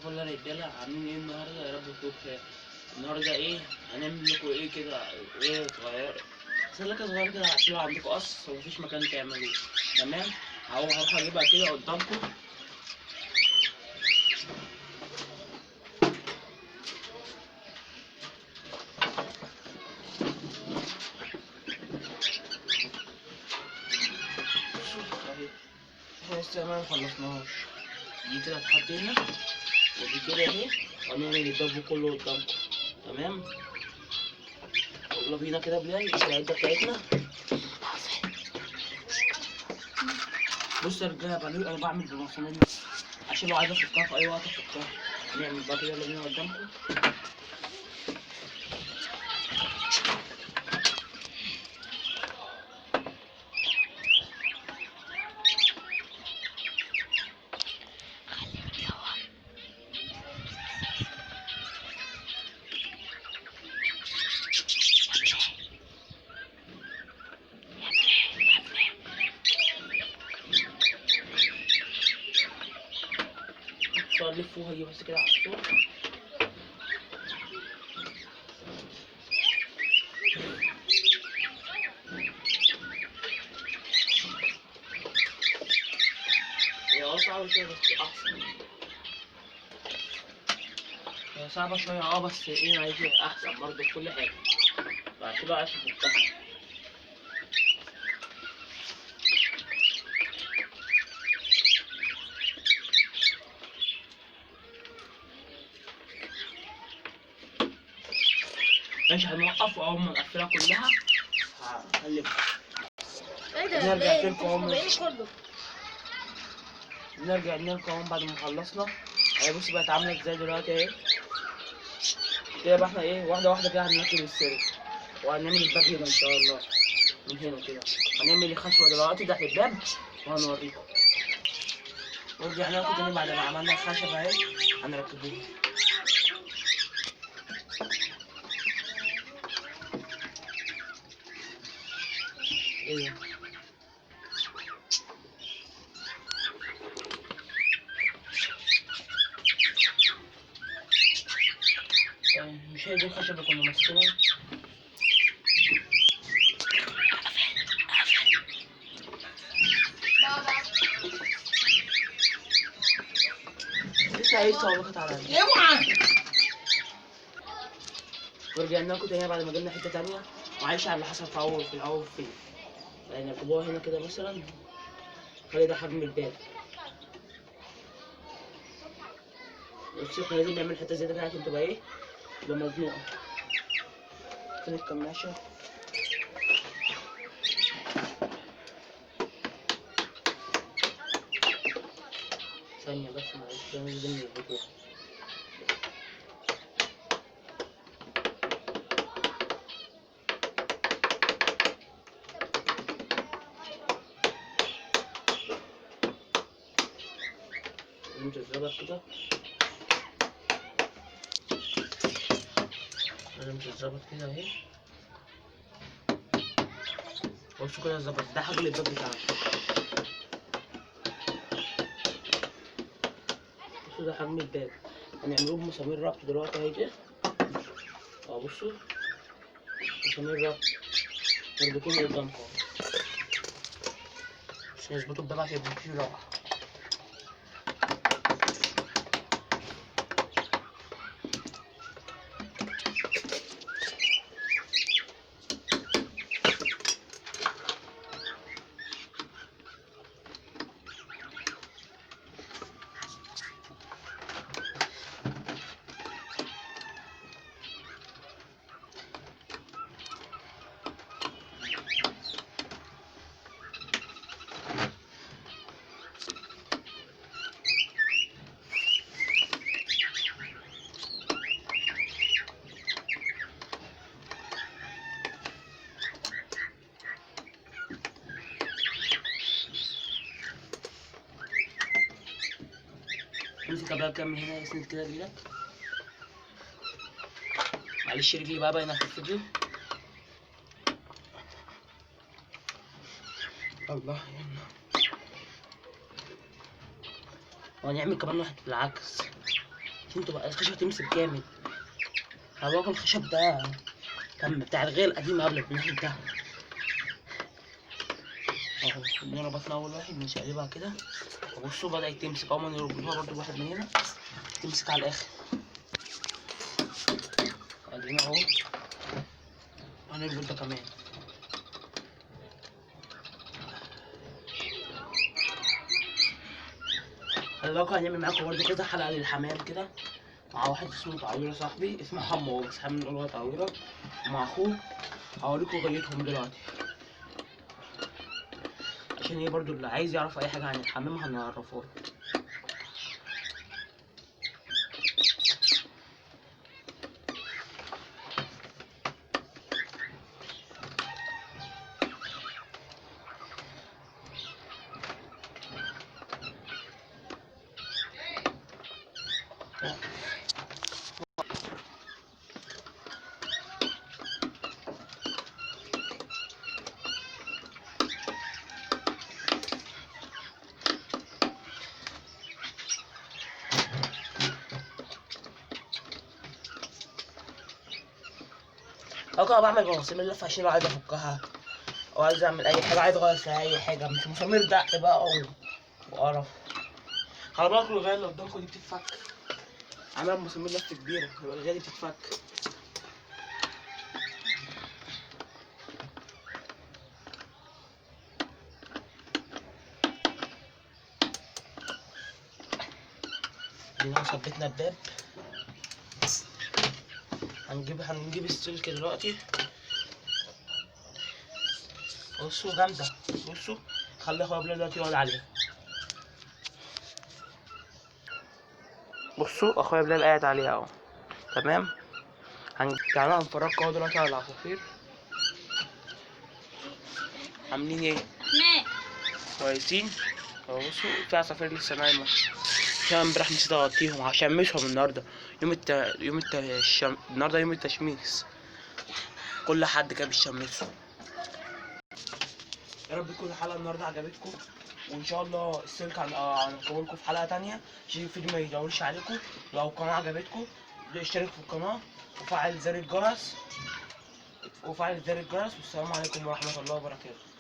الفل يا رجاله، عاملين ايه النهارده؟ يا رب تكونوا بخير. النهارده ايه هنعمل لكم ايه كده، ايه صغير، سلكه صغيره كده عشان لو عندكم قص ومفيش مكان تعملوه. تمام، هروح اجيبها كده قدامكم. اهي احنا لسه ما خلصناهاش. دي كده هتحط هنا، ودي كده اهي، وهنعمل الضب كله قدامكم. تمام، يلا بينا كده بلال العده بتاعتنا. بص يا رجاله، انا بعمل بالمصامير عشان لو عايز افكها في اي وقت افكها. نعمل بقى كده، يلا بينا قدامكم. لفوها دي بس كده على الصوت. هي صعبة شوية بس أحسن. هي صعبة شوية بس ايه، عايزة أحسن برضه في كل حاجة. بعد كده عايز أحطها. ماشي، هنوقف وأول ما نقفلها كلها هقلبها. ايه ده؟ نرجع انتوا لكم أهو. مخبئين كله. نرجع لكم أهو بعد ما خلصنا. اهي بص بقت عاملة ازاي دلوقتي اهي. كده بقى احنا ايه، واحدة واحدة كده هنركب السلك، وهنعمل الباب هنا إن شاء الله. من هنا كده هنعمل الخشبة دلوقتي تحت الباب وهنوريكم. ورجعنا لكم تاني بعد ما عملنا الخشبة اهي، هنركبوها. ايه ده؟ مش هي دي الخشبة اللي كنا ماسكينها؟ لسه عايز صوابك على اوعى. ورجعنا لكم تاني بعد ما جبنا حتة تانية. معلش على اللي حصل في الأول فين. نركبوها هنا كده مثلا، خلي ده حجم الباب. بس احنا لازم نعمل حتة زي ده كده عشان تبقى ايه، تبقى مزنوقة. فين الكماشة؟ ثانية بس معلش، لازم نربطوها. لازم تتظبط كده، لازم تتظبط كده اهي. بصوا كده اتظبط، ده حجم الباب بتاعنا. بصوا ده حجم الباب، هنعملوه بمسامير ربط دلوقتي اهي كده. بصوا مسامير ربط مربوطين قدامكم عشان يظبطوا الباب عشان يبقى فيه راحة. امسك بقى كمل هنا، اسند كده رجلك. معلش رجلي بقى باينة في الفيديو. الله يلا. وهنعمل كمان واحد بالعكس. عشان تبقى الخشب تمسك جامد. خلي بالك الخشب ده كان بتاع الغير القديم قبل البناء ده. اهو خلينا ربطنا اول واحد نشقلبها كده. وبصوا بدأت تمسك، اول ما نربطها برضو واحد من هنا تمسك على الاخر. ادينا اهو هنربط ده كمان. خلي بالكوا هنعمل معاكم برضو كده حلقة للحمام كده مع واحد اسمه تعويرة صاحبي، اسمه حمو بس احنا بنقول هو تعويرة، ومع اخوه. هوريكوا غايتهم دلوقتي عشان ايه برضو اللي عايز يعرف اي حاجة عن الحمام هنعرفه له. اوكي بعمل بمسامير اللفة عشان لو عايز افكها او عايز اعمل اي حاجة، عايز اغير فيها اي حاجة، مش مسامير دق بقى وقرف. خلي بالكوا الغاية اللي قدامكوا دي بتتفك، عاملة مسامير لفة كبيرة، يبقى الغاية دي بتتفك. ادينا ثبتنا الباب. هنجيب السلك دلوقتي. بصوا جامدة، بصوا خلي اخويا بلال دلوقتي يقعد عليها. بصوا اخويا بلال قاعد عليها اهو. تمام. تعالوا هنفرجكم اهو دلوقتي على العصافير عاملين ايه. ماء كويسين اهو. بصوا في عصافير لسه نايمة عشان امبارح نسيت اغطيهم، هشمسهم النهارده النهارده يوم التشميس، كل حد كده بيشمسه. يا رب تكون الحلقة النهارده عجبتكم، وان شاء الله السلك هنكونكم في حلقة تانية عشان الفيديو ما يطولش عليكم. لو القناة عجبتكم اشترك في القناة وفعل زر الجرس والسلام عليكم ورحمة الله وبركاته.